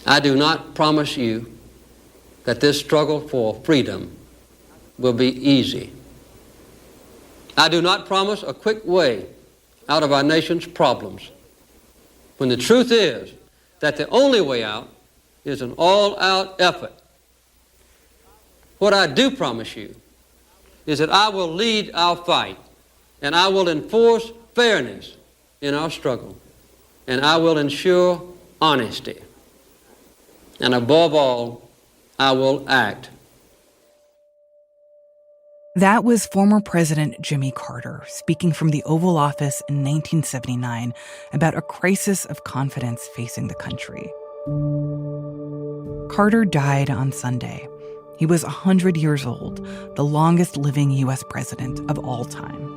I do not promise you that this struggle for freedom will be easy. I do not promise a quick way out of our nation's problems, when the truth is that the only way out is an all-out effort. What I do promise you is that I will lead our fight, and I will enforce fairness in our struggle, and I will ensure honesty. And above all, I will act. That was former President Jimmy Carter speaking from the Oval Office in 1979 about a crisis of confidence facing the country. Carter died on Sunday. He was 100 years old, the longest living U.S. president of all time.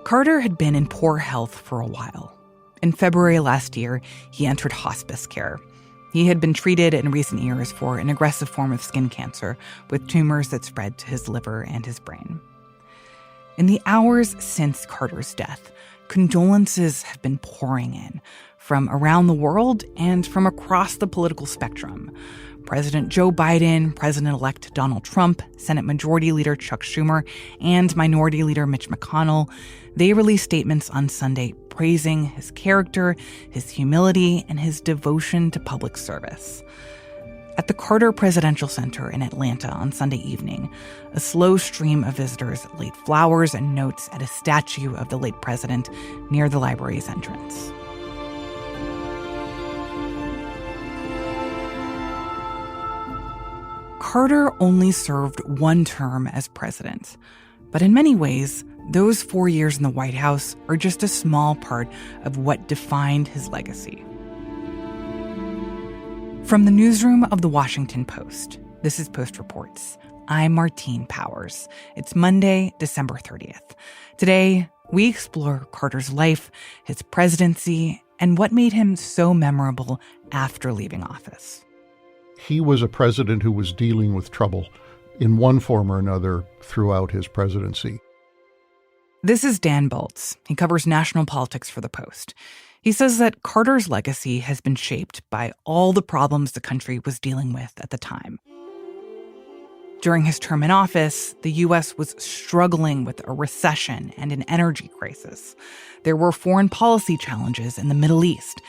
Carter had been in poor health for a while. In February last year, he entered hospice care. He had been treated in recent years for an aggressive form of skin cancer with tumors that spread to his liver and his brain. In the hours since Carter's death, condolences have been pouring in from around the world and from across the political spectrum. President Joe Biden, President-elect Donald Trump, Senate Majority Leader Chuck Schumer, and Minority Leader Mitch McConnell, they released statements on Sunday praising his character, his humility, and his devotion to public service. At the Carter Presidential Center in Atlanta on Sunday evening, a slow stream of visitors laid flowers and notes at a statue of the late president near the library's entrance. Carter only served one term as president, but in many ways, those 4 years in the White House are just a small part of what defined his legacy. From the newsroom of The Washington Post, this is Post Reports. I'm Martine Powers. It's Monday, December 30th. Today, we explore Carter's life, his presidency, and what made him so memorable after leaving office. He was a president who was dealing with trouble in one form or another throughout his presidency. This is Dan Boltz. He covers national politics for The Post. He says that Carter's legacy has been shaped by all the problems the country was dealing with at the time. During his term in office, the U.S. was struggling with a recession and an energy crisis. There were foreign policy challenges in the Middle East.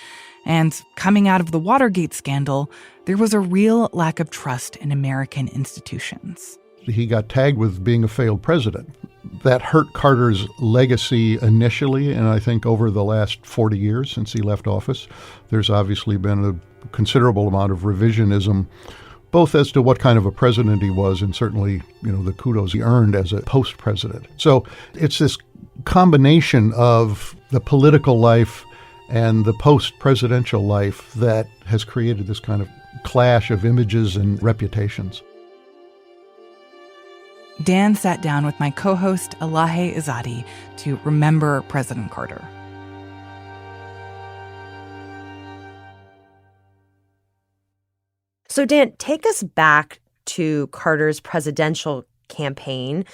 And coming out of the Watergate scandal, there was a real lack of trust in American institutions. He got tagged with being a failed president. That hurt Carter's legacy initially, and I think over the last 40 years since he left office, there's obviously been a considerable amount of revisionism, both as to what kind of a president he was and certainly, the kudos he earned as a post-president. So it's this combination of the political life and the post-presidential life that has created this kind of clash of images and reputations. Dan sat down with my co-host Elahe Izadi to remember President Carter. So Dan, take us back to Carter's presidential campaign.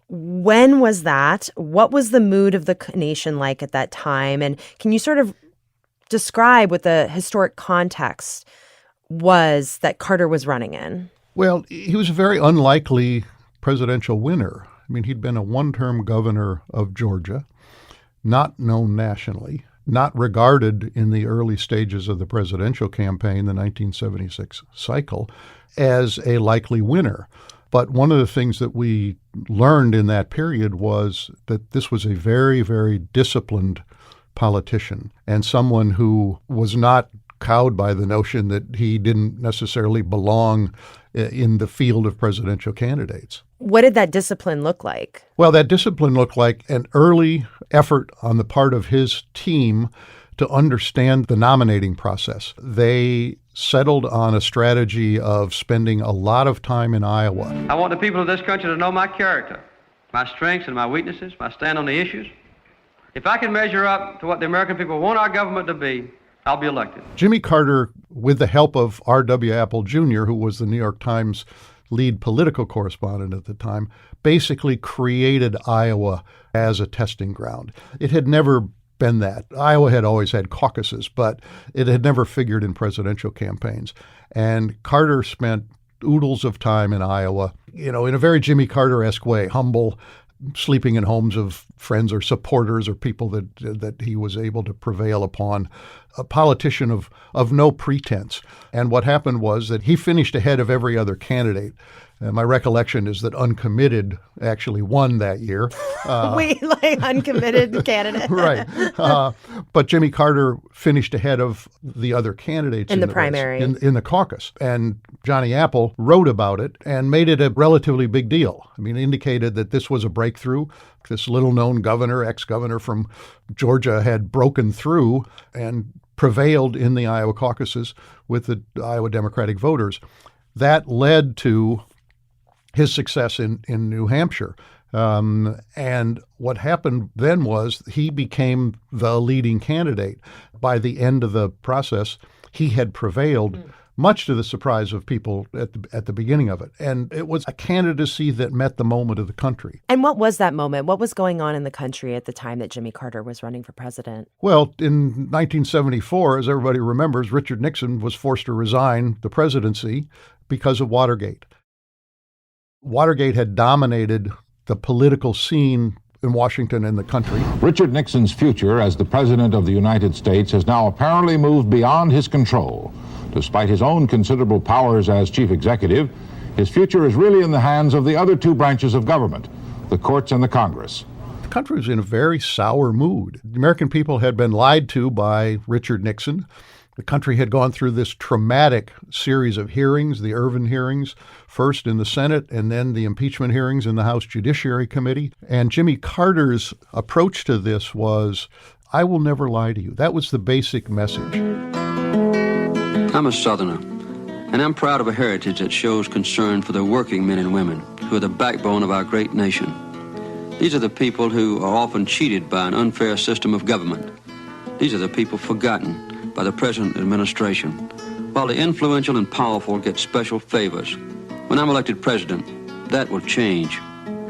When was that? What was the mood of the nation like at that time? And can you sort of describe what the historic context was that Carter was running in? Well, he was a very unlikely presidential winner. I mean, he'd been a one-term governor of Georgia, not known nationally, not regarded in the early stages of the presidential campaign, the 1976 cycle, as a likely winner. But one of the things that we learned in that period was that this was a very, very disciplined politician and someone who was not cowed by the notion that he didn't necessarily belong in the field of presidential candidates. What did that discipline look like? Well, that discipline looked like an early effort on the part of his team to understand the nominating process. They settled on a strategy of spending a lot of time in Iowa. I want the people of this country to know my character, my strengths and my weaknesses, my stand on the issues. If I can measure up to what the American people want our government to be, I'll be elected. Jimmy Carter, with the help of R.W. Apple Jr., who was the New York Times lead political correspondent at the time, basically created Iowa as a testing ground. It had never been that. Iowa had always had caucuses, but it had never figured in presidential campaigns. And Carter spent oodles of time in Iowa, in a very Jimmy Carter-esque way, humble, sleeping in homes of friends or supporters or people that he was able to prevail upon, a politician of no pretense. And what happened was that he finished ahead of every other candidate. My recollection is that Uncommitted actually won that year. Wait, like uncommitted candidate. Right. But Jimmy Carter finished ahead of the other candidates in the race, primary. in the caucus. And Johnny Apple wrote about it and made it a relatively big deal. I mean, indicated that this was a breakthrough. This little-known governor, ex-governor from Georgia, had broken through and prevailed in the Iowa caucuses with the Iowa Democratic voters. That led to his success in New Hampshire. And what happened then was he became the leading candidate. By the end of the process, he had prevailed, much to the surprise of people at the beginning of it. And it was a candidacy that met the moment of the country. And what was that moment? What was going on in the country at the time that Jimmy Carter was running for president? Well, in 1974, as everybody remembers, Richard Nixon was forced to resign the presidency because of Watergate. Watergate had dominated the political scene in Washington and the country. Richard Nixon's future as the President of the United States has now apparently moved beyond his control. Despite his own considerable powers as chief executive, his future is really in the hands of the other two branches of government, the courts and the Congress. The country was in a very sour mood. The American people had been lied to by Richard Nixon. The country had gone through this traumatic series of hearings, the Irvin hearings, first in the Senate and then the impeachment hearings in the House Judiciary Committee. And Jimmy Carter's approach to this was, I will never lie to you. That was the basic message. I'm a Southerner, and I'm proud of a heritage that shows concern for the working men and women who are the backbone of our great nation. These are the people who are often cheated by an unfair system of government. These are the people forgotten by the present administration, while the influential and powerful get special favors. When I'm elected president, that will change.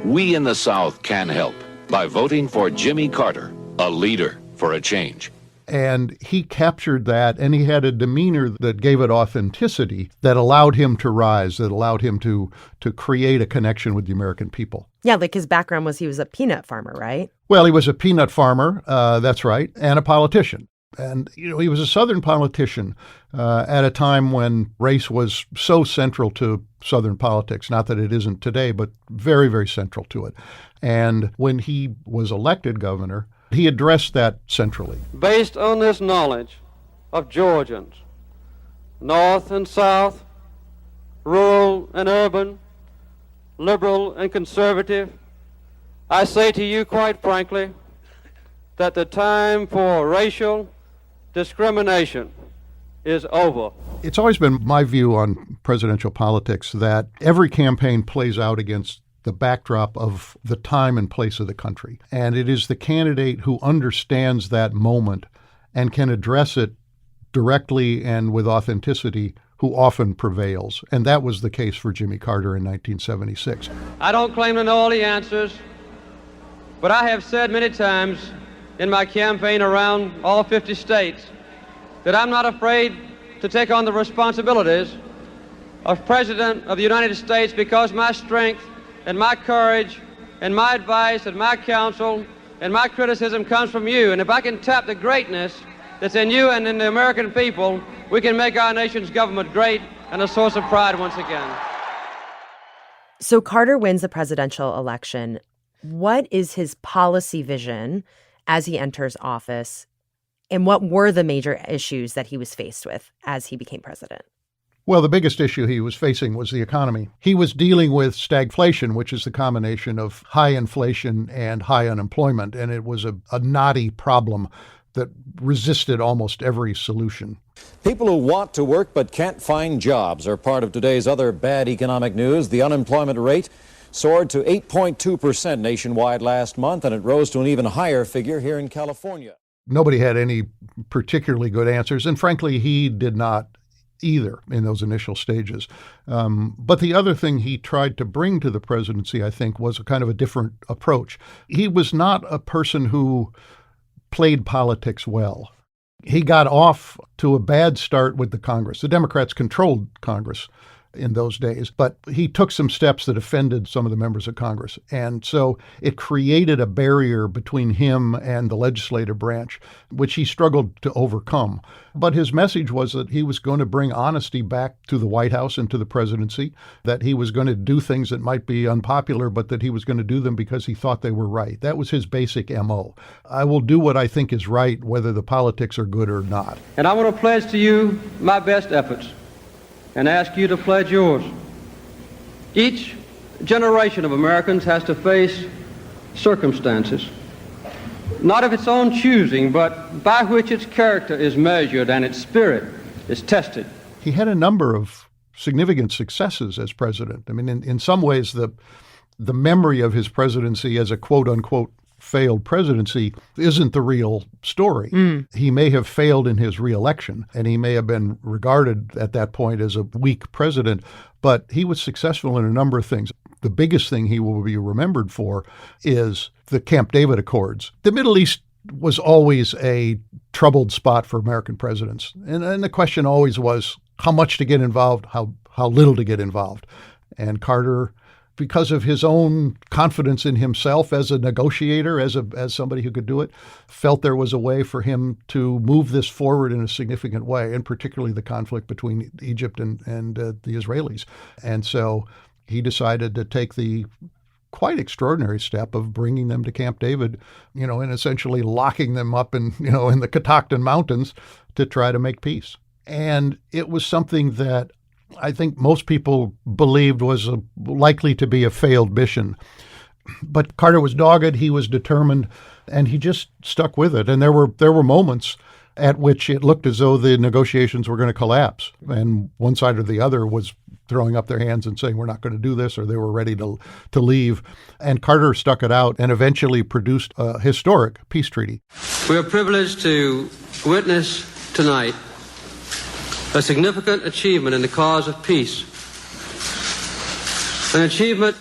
We in the South can help by voting for Jimmy Carter, a leader for a change. And he captured that, and he had a demeanor that gave it authenticity that allowed him to rise, that allowed him to create a connection with the American people. Yeah, like his background was he was a peanut farmer, right? Well, he was a peanut farmer, that's right, and a politician. And, he was a Southern politician at a time when race was so central to Southern politics. Not that it isn't today, but very, very central to it. And when he was elected governor, he addressed that centrally. Based on this knowledge of Georgians, North and South, rural and urban, liberal and conservative, I say to you quite frankly that the time for racial discrimination is over. It's always been my view on presidential politics that every campaign plays out against the backdrop of the time and place of the country. And it is the candidate who understands that moment and can address it directly and with authenticity who often prevails. And that was the case for Jimmy Carter in 1976. I don't claim to know all the answers, but I have said many times in my campaign around all 50 states that I'm not afraid to take on the responsibilities of President of the United States because my strength and my courage and my advice and my counsel and my criticism comes from you. And if I can tap the greatness that's in you and in the American people, we can make our nation's government great and a source of pride once again. So Carter wins the presidential election. What is his policy vision as he enters office? And what were the major issues that he was faced with as he became president? Well, the biggest issue he was facing was the economy. He was dealing with stagflation, which is the combination of high inflation and high unemployment, and it was a knotty problem that resisted almost every solution. People who want to work but can't find jobs are part of today's other bad economic news. The unemployment rate soared to 8.2% nationwide last month, and it rose to an even higher figure here in California. Nobody had any particularly good answers, and frankly, he did not either in those initial stages. But the other thing he tried to bring to the presidency, I think, was a kind of a different approach. He was not a person who played politics well. He got off to a bad start with the Congress. The Democrats controlled Congress in those days, but he took some steps that offended some of the members of Congress. And so it created a barrier between him and the legislative branch, which he struggled to overcome. But his message was that he was going to bring honesty back to the White House and to the presidency, that he was going to do things that might be unpopular, but that he was going to do them because he thought they were right. That was his basic MO. I will do what I think is right, whether the politics are good or not. And I want to pledge to you my best efforts and ask you to pledge yours. Each generation of Americans has to face circumstances, not of its own choosing, but by which its character is measured and its spirit is tested. He had a number of significant successes as president. I mean, in some ways, the memory of his presidency as a quote-unquote failed presidency isn't the real story. He may have failed in his reelection, and he may have been regarded at that point as a weak president, but he was successful in a number of things. The biggest thing he will be remembered for is the Camp David Accords. The Middle East was always a troubled spot for American presidents, and the question always was how much to get involved, how little to get involved. And Carter, because of his own confidence in himself as a negotiator, as somebody who could do it, felt there was a way for him to move this forward in a significant way, and particularly the conflict between Egypt and the Israelis. And so he decided to take the quite extraordinary step of bringing them to Camp David, and essentially locking them up in the Catoctin Mountains to try to make peace. And it was something that I think most people believed was likely to be a failed mission. But Carter was dogged, he was determined, and he just stuck with it. And there were moments at which it looked as though the negotiations were going to collapse, and one side or the other was throwing up their hands and saying, we're not going to do this, or they were ready to leave. And Carter stuck it out and eventually produced a historic peace treaty. We are privileged to witness tonight a significant achievement in the cause of peace, an achievement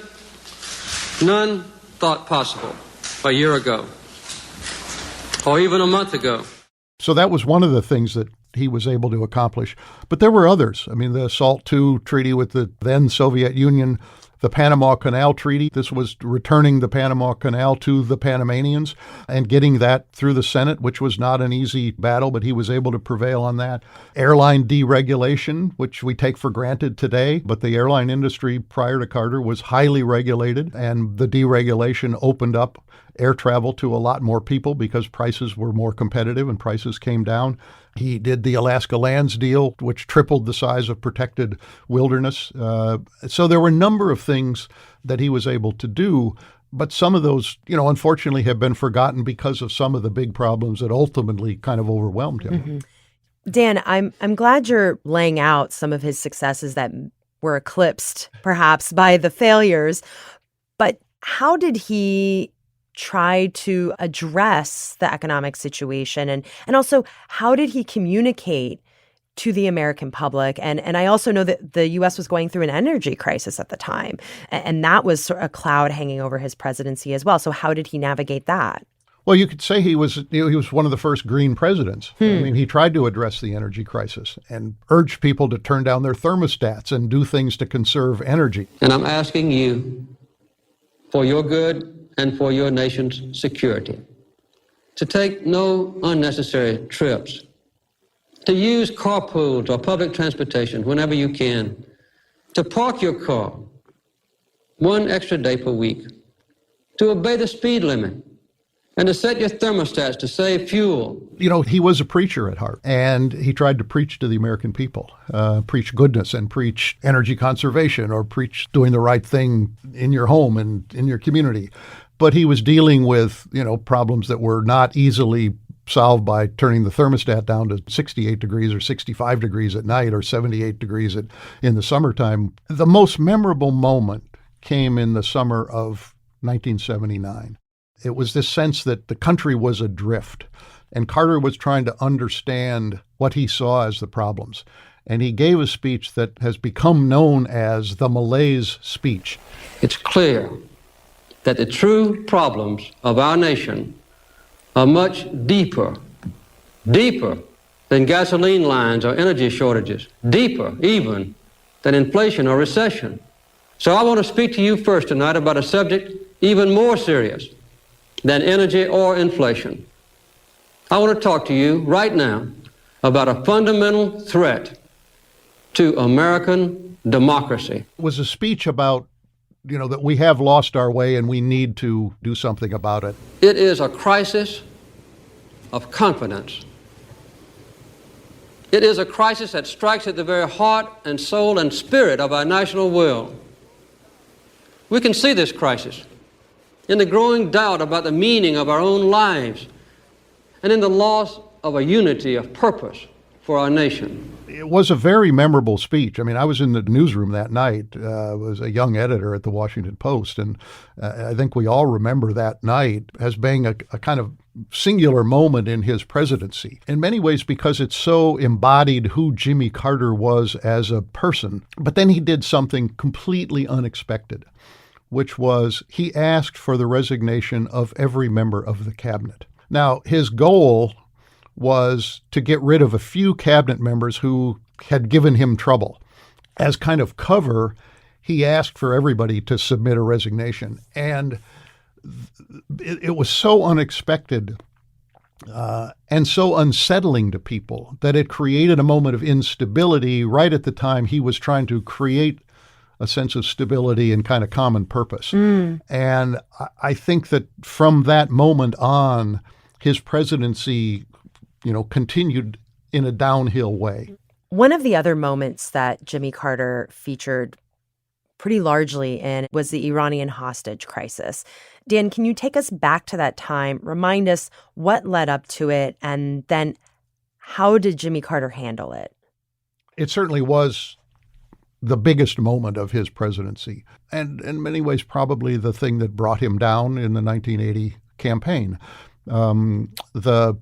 none thought possible a year ago or even a month ago. So that was one of the things that he was able to accomplish. But there were others. I mean, the SALT II treaty with the then Soviet Union, the Panama Canal Treaty. This was returning the Panama Canal to the Panamanians and getting that through the Senate, which was not an easy battle, but he was able to prevail on that. Airline deregulation, which we take for granted today, but the airline industry prior to Carter was highly regulated, and the deregulation opened up air travel to a lot more people because prices were more competitive and prices came down. He did the Alaska Lands deal, which tripled the size of protected wilderness. So there were a number of things that he was able to do, but some of those, unfortunately have been forgotten because of some of the big problems that ultimately kind of overwhelmed him. Mm-hmm. Dan, I'm glad you're laying out some of his successes that were eclipsed perhaps by the failures, but how did he try to address the economic situation? And also, how did he communicate to the American public? And I also know that the U.S. was going through an energy crisis at the time, and that was sort of a cloud hanging over his presidency as well. So how did he navigate that? Well, you could say he was one of the first green presidents. I mean, he tried to address the energy crisis and urged people to turn down their thermostats and do things to conserve energy. And I'm asking you, for your good and for your nation's security, to take no unnecessary trips, to use carpools or public transportation whenever you can, to park your car one extra day per week, to obey the speed limit, and to set your thermostats to save fuel. He was a preacher at heart, and he tried to preach to the American people, preach goodness and preach energy conservation, or preach doing the right thing in your home and in your community. But he was dealing with, problems that were not easily solved by turning the thermostat down to 68 degrees or 65 degrees at night or 78 degrees in the summertime. The most memorable moment came in the summer of 1979. It was this sense that the country was adrift, and Carter was trying to understand what he saw as the problems. And he gave a speech that has become known as the Malaise speech. It's clear that the true problems of our nation are much deeper, deeper than gasoline lines or energy shortages, deeper even than inflation or recession. So I want to speak to you first tonight about a subject even more serious than energy or inflation. I want to talk to you right now about a fundamental threat to American democracy. It was a speech about, that we have lost our way and we need to do something about it. It is a crisis of confidence. It is a crisis that strikes at the very heart and soul and spirit of our national will. We can see this crisis in the growing doubt about the meaning of our own lives and in the loss of a unity of purpose for our nation. It was a very memorable speech. I mean, I was in the newsroom that night, was a young editor at the Washington Post, and I think we all remember that night as being a kind of singular moment in his presidency. In many ways because it so embodied who Jimmy Carter was as a person. But then he did something completely unexpected, which was he asked for the resignation of every member of the cabinet. Now, his goal was to get rid of a few cabinet members who had given him trouble. As kind of cover, he asked for everybody to submit a resignation. And it was so unexpected and so unsettling to people that it created a moment of instability right at the time he was trying to create a sense of stability and kind of common purpose. And I think that from that moment on, his presidency continued in a downhill way. One of the other moments that Jimmy Carter featured pretty largely in was the Iranian hostage crisis. Dan, can you take us back to that time, remind us what led up to it, and then how did Jimmy Carter handle it? It certainly was the biggest moment of his presidency, and in many ways probably the thing that brought him down in the 1980 campaign. The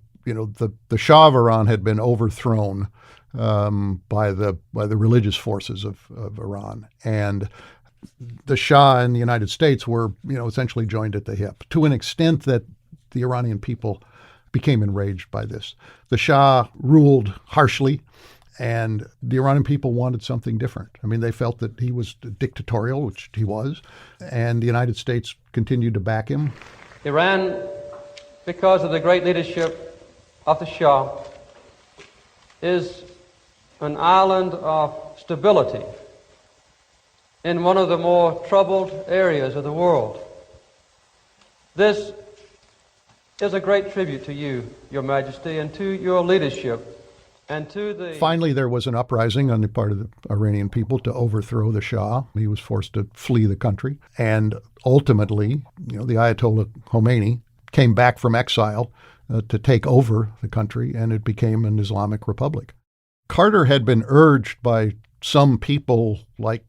Shah of Iran had been overthrown by the religious forces of Iran, and the Shah and the United States were essentially joined at the hip to an extent that the Iranian people became enraged by this. The Shah ruled harshly, and the Iranian people wanted something different. I mean, they felt that he was dictatorial, which he was, and the United States continued to back him. Iran, because of the great leadership of the Shah, is an island of stability in one of the more troubled areas of the world. This is a great tribute to you, Your Majesty, and to your leadership, and to the... Finally, there was an uprising on the part of the Iranian people to overthrow the Shah. He was forced to flee the country. And ultimately, the Ayatollah Khomeini came back from exile to take over the country, and it became an Islamic republic. Carter had been urged by some people, like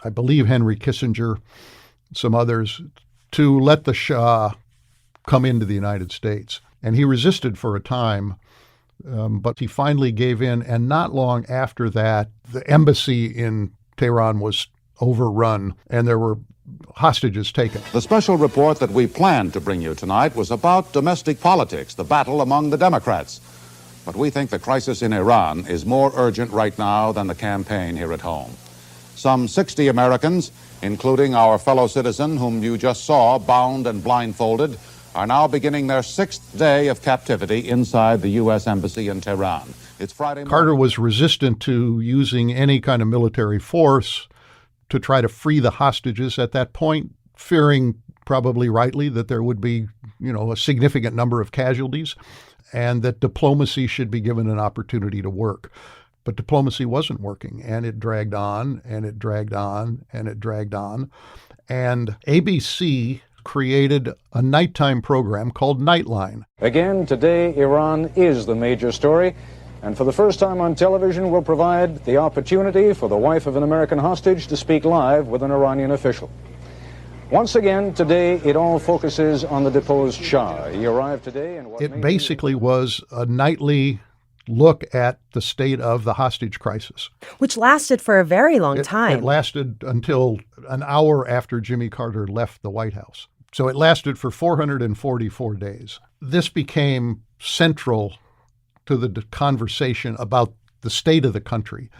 I believe Henry Kissinger, some others, to let the Shah come into the United States. And he resisted for a time, but he finally gave in. And not long after that, the embassy in Tehran was overrun, and there were hostages taken. The special report that we planned to bring you tonight was about domestic politics, the battle among the Democrats. But we think the crisis in Iran is more urgent right now than the campaign here at home. Some 60 Americans, including our fellow citizen whom you just saw bound and blindfolded, are now beginning their 6th day of captivity inside the U.S. Embassy in Tehran. It's Friday morning. Carter was resistant to using any kind of military force to try to free the hostages at that point, fearing probably rightly that there would be, a significant number of casualties and that diplomacy should be given an opportunity to work. But diplomacy wasn't working, and it dragged on, and it dragged on, and it dragged on. And ABC created a nighttime program called Nightline. Again, today, Iran is the major story. And for the first time on television, we'll provide the opportunity for the wife of an American hostage to speak live with an Iranian official. Once again, today, it all focuses on the deposed Shah. He arrived today in what it basically was a nightly look at the state of the hostage crisis. Which lasted for a very long time. It lasted until an hour after Jimmy Carter left the White House. So it lasted for 444 days. this became central to the conversation about the state of the country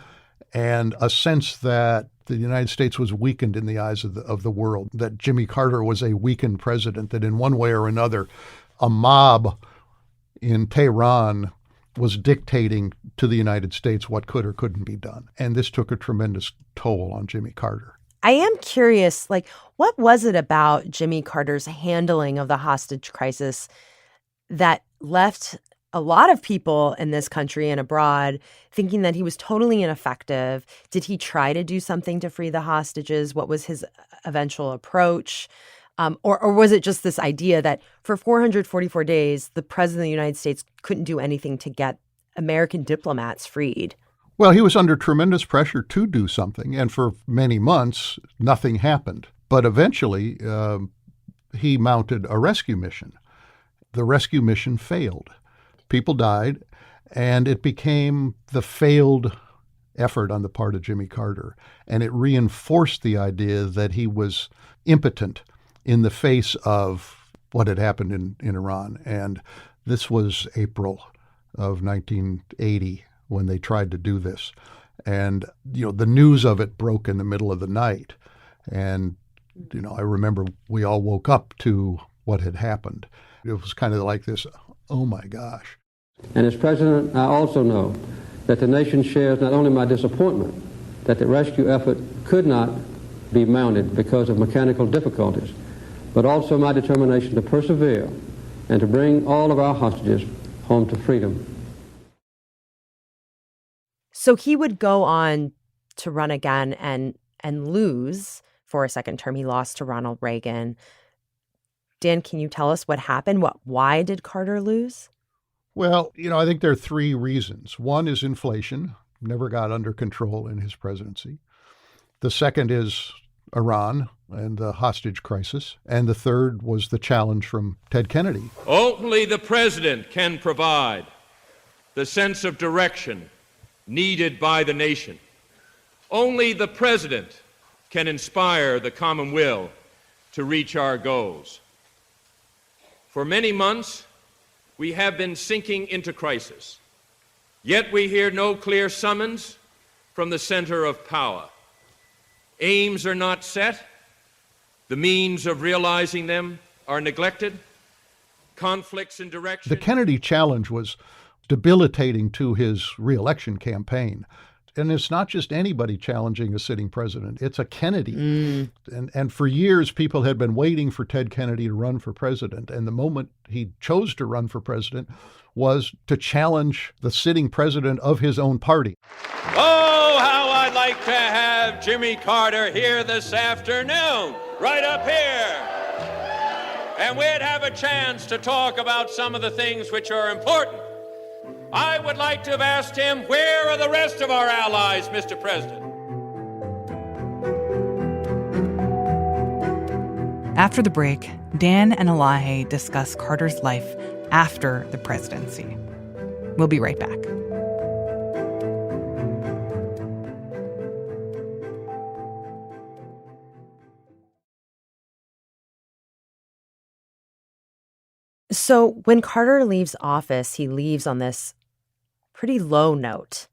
and a sense that the United States was weakened in the eyes of the world, that Jimmy Carter was a weakened president, that in one way or another, a mob in Tehran was dictating to the United States what could or couldn't be done. And this took a tremendous toll on Jimmy Carter. I am curious, what was it about Jimmy Carter's handling of the hostage crisis that left a lot of people in this country and abroad thinking that he was totally ineffective? Did he try to do something to free the hostages? What was his eventual approach? Or was it just this idea that for 444 days, the president of the United States couldn't do anything to get American diplomats freed? Well, he was under tremendous pressure to do something, and for many months, nothing happened. But eventually, he mounted a rescue mission. The rescue mission failed. People died, and it became the failed effort on the part of Jimmy Carter. And it reinforced the idea that he was impotent in the face of what had happened in Iran. And this was April of 1980 when they tried to do this. And, the news of it broke in the middle of the night. And, I remember we all woke up to what had happened. It was kind of like this, oh my gosh. And as president, I also know that the nation shares not only my disappointment that the rescue effort could not be mounted because of mechanical difficulties, but also my determination to persevere and to bring all of our hostages home to freedom. So he would go on to run again and lose for a second term. He lost to Ronald Reagan. Dan, can you tell us what happened? Why did Carter lose? Well, I think there are three reasons. One is inflation, never got under control in his presidency. The second is Iran and the hostage crisis. And the third was the challenge from Ted Kennedy. Only the president can provide the sense of direction needed by the nation. Only the president can inspire the common will to reach our goals. For many months, we have been sinking into crisis, yet we hear no clear summons from the center of power. Aims are not set, the means of realizing them are neglected, conflicts in direction. The Kennedy challenge was debilitating to his reelection campaign. And it's not just anybody challenging a sitting president. It's a Kennedy. And for years, people had been waiting for Ted Kennedy to run for president. And the moment he chose to run for president was to challenge the sitting president of his own party. Oh, how I'd like to have Jimmy Carter here this afternoon, right up here. And we'd have a chance to talk about some of the things which are important. I would like to have asked him, where are the rest of our allies, Mr. President? After the break, Dan and Elahe discuss Carter's life after the presidency. We'll be right back. So when Carter leaves office, he leaves on this pretty low note.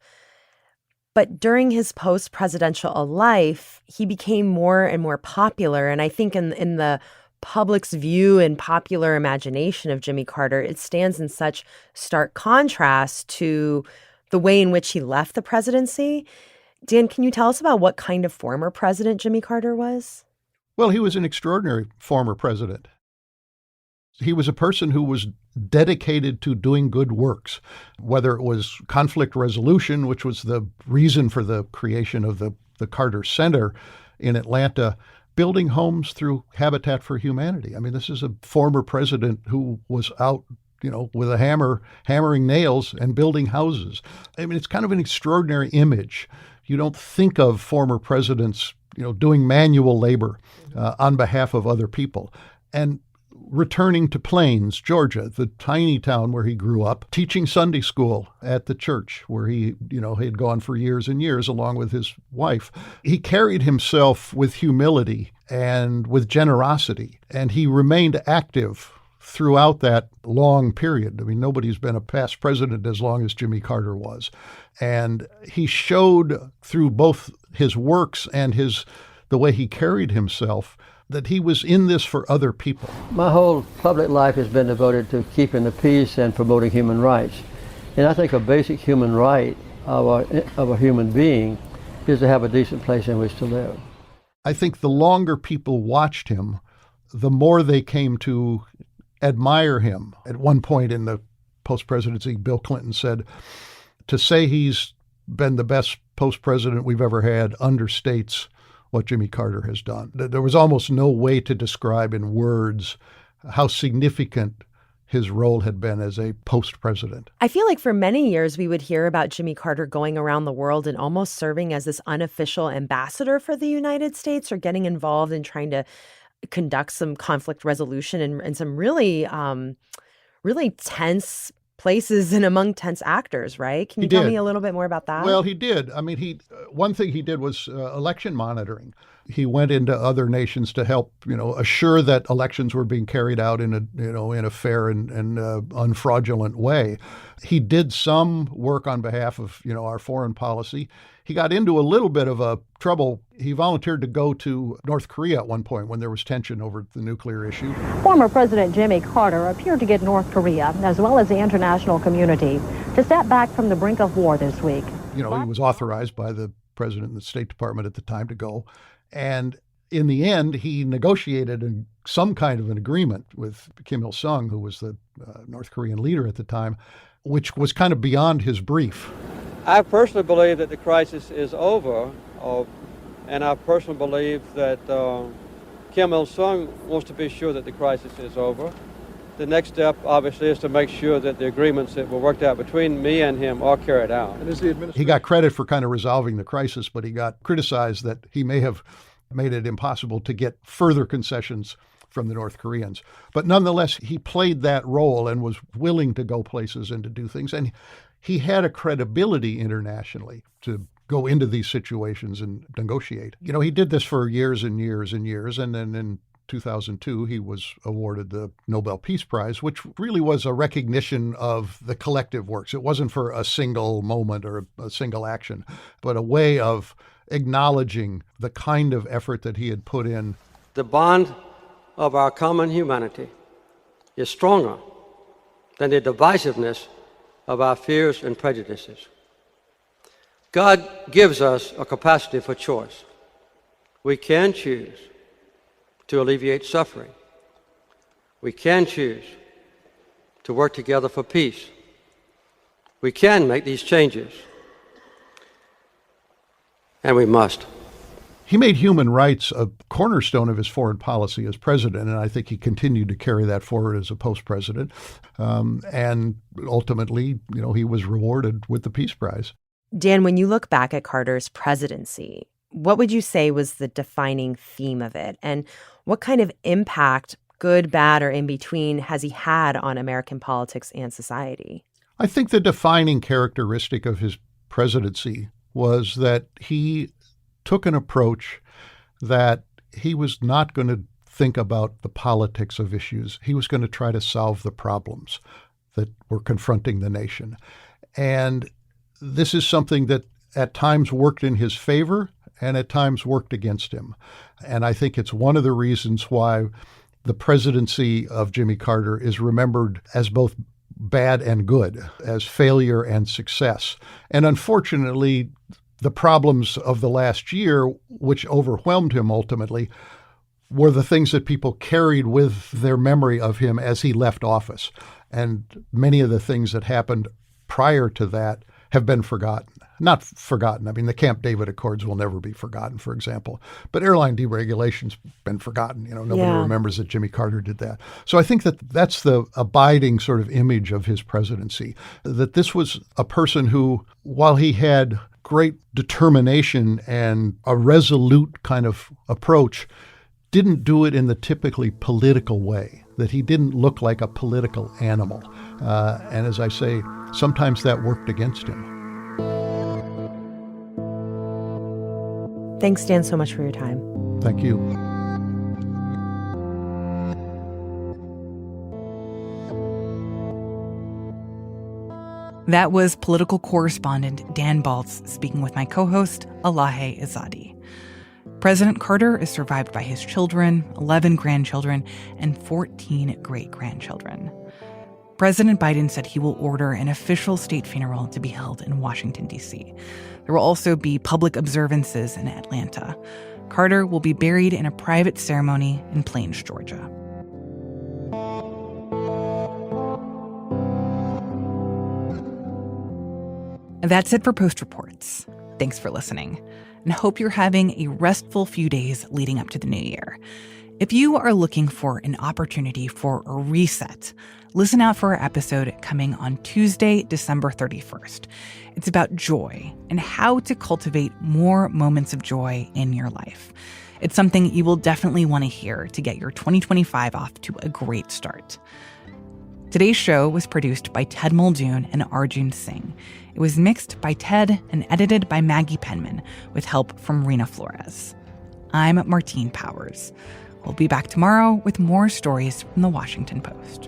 But during his post-presidential life, he became more and more popular. And I think in the public's view and popular imagination of Jimmy Carter, it stands in such stark contrast to the way in which he left the presidency. Dan, can you tell us about what kind of former president Jimmy Carter was? Well, he was an extraordinary former president. He was a person who was dedicated to doing good works, whether it was conflict resolution, which was the reason for the creation of the Carter Center in Atlanta, building homes through Habitat for Humanity. I mean, this is a former president who was out, with a hammer, hammering nails and building houses. I mean, it's kind of an extraordinary image. You don't think of former presidents, doing manual labor on behalf of other people. And returning to Plains, Georgia, the tiny town where he grew up, teaching Sunday school at the church where he had gone for years and years along with his wife. He carried himself with humility and with generosity, and he remained active throughout that long period. I mean, nobody's been a past president as long as Jimmy Carter was. And he showed through both his works and the way he carried himself that he was in this for other people. My whole public life has been devoted to keeping the peace and promoting human rights. And I think a basic human right of a human being is to have a decent place in which to live. I think the longer people watched him, the more they came to admire him. At one point in the post-presidency, Bill Clinton said, to say he's been the best post-president we've ever had understates what Jimmy Carter has done. There was almost no way to describe in words how significant his role had been as a post-president. I feel like for many years we would hear about Jimmy Carter going around the world and almost serving as this unofficial ambassador for the United States, or getting involved in trying to conduct some conflict resolution in some really, really tense places and among tense actors, right? Can you tell me a little bit more about that? Well, he did. I mean, one thing he did was election monitoring. He went into other nations to help, assure that elections were being carried out in a fair and unfraudulent way. He did some work on behalf of, our foreign policy. He got into a little bit of a trouble. He volunteered to go to North Korea at one point when there was tension over the nuclear issue. Former President Jimmy Carter appeared to get North Korea, as well as the international community, to step back from the brink of war this week. He was authorized by the president and the State Department at the time to go. And in the end, he negotiated some kind of an agreement with Kim Il-sung, who was the North Korean leader at the time, which was kind of beyond his brief. I personally believe that the crisis is over, and I personally believe that Kim Il-sung wants to be sure that the crisis is over. The next step, obviously, is to make sure that the agreements that were worked out between me and him are carried out. He got credit for kind of resolving the crisis, but he got criticized that he may have made it impossible to get further concessions from the North Koreans. But nonetheless, he played that role and was willing to go places and to do things. And he had a credibility internationally to go into these situations and negotiate. He did this for years and years and years. And then in 2002, he was awarded the Nobel Peace Prize, which really was a recognition of the collective works. It wasn't for a single moment or a single action, but a way of acknowledging the kind of effort that he had put in. The bond of our common humanity is stronger than the divisiveness of our fears and prejudices. God gives us a capacity for choice. We can choose to alleviate suffering. We can choose to work together for peace. We can make these changes, and we must. He made human rights a cornerstone of his foreign policy as president, and I think he continued to carry that forward as a post-president. And ultimately, he was rewarded with the Peace Prize. Dan, when you look back at Carter's presidency, what would you say was the defining theme of it? And what kind of impact, good, bad, or in between, has he had on American politics and society? I think the defining characteristic of his presidency was that he took an approach that he was not going to think about the politics of issues. He was going to try to solve the problems that were confronting the nation. And this is something that at times worked in his favor and at times worked against him. And I think it's one of the reasons why the presidency of Jimmy Carter is remembered as both bad and good, as failure and success. And unfortunately, the problems of the last year, which overwhelmed him ultimately, were the things that people carried with their memory of him as he left office. And many of the things that happened prior to that have been forgotten. Not forgotten. I mean, the Camp David Accords will never be forgotten, for example. But airline deregulation's been forgotten. Nobody remembers that Jimmy Carter did that. So I think that that's the abiding sort of image of his presidency, that this was a person who, while he had great determination and a resolute kind of approach, didn't do it in the typically political way, that he didn't look like a political animal. And as I say, sometimes that worked against him. Thanks, Dan, so much for your time. Thank you. That was political correspondent Dan Baltz speaking with my co-host, Elahe Izadi. President Carter is survived by his children, 11 grandchildren, and 14 great-grandchildren. President Biden said he will order an official state funeral to be held in Washington, D.C. There will also be public observances in Atlanta. Carter will be buried in a private ceremony in Plains, Georgia. That's it for Post Reports. Thanks for listening, and hope you're having a restful few days leading up to the new year. If you are looking for an opportunity for a reset, listen out for our episode coming on Tuesday, December 31st. It's about joy and how to cultivate more moments of joy in your life. It's something you will definitely want to hear to get your 2025 off to a great start. Today's show was produced by Ted Muldoon and Arjun Singh. It was mixed by Ted and edited by Maggie Penman with help from Rena Flores. I'm Martine Powers. We'll be back tomorrow with more stories from the Washington Post.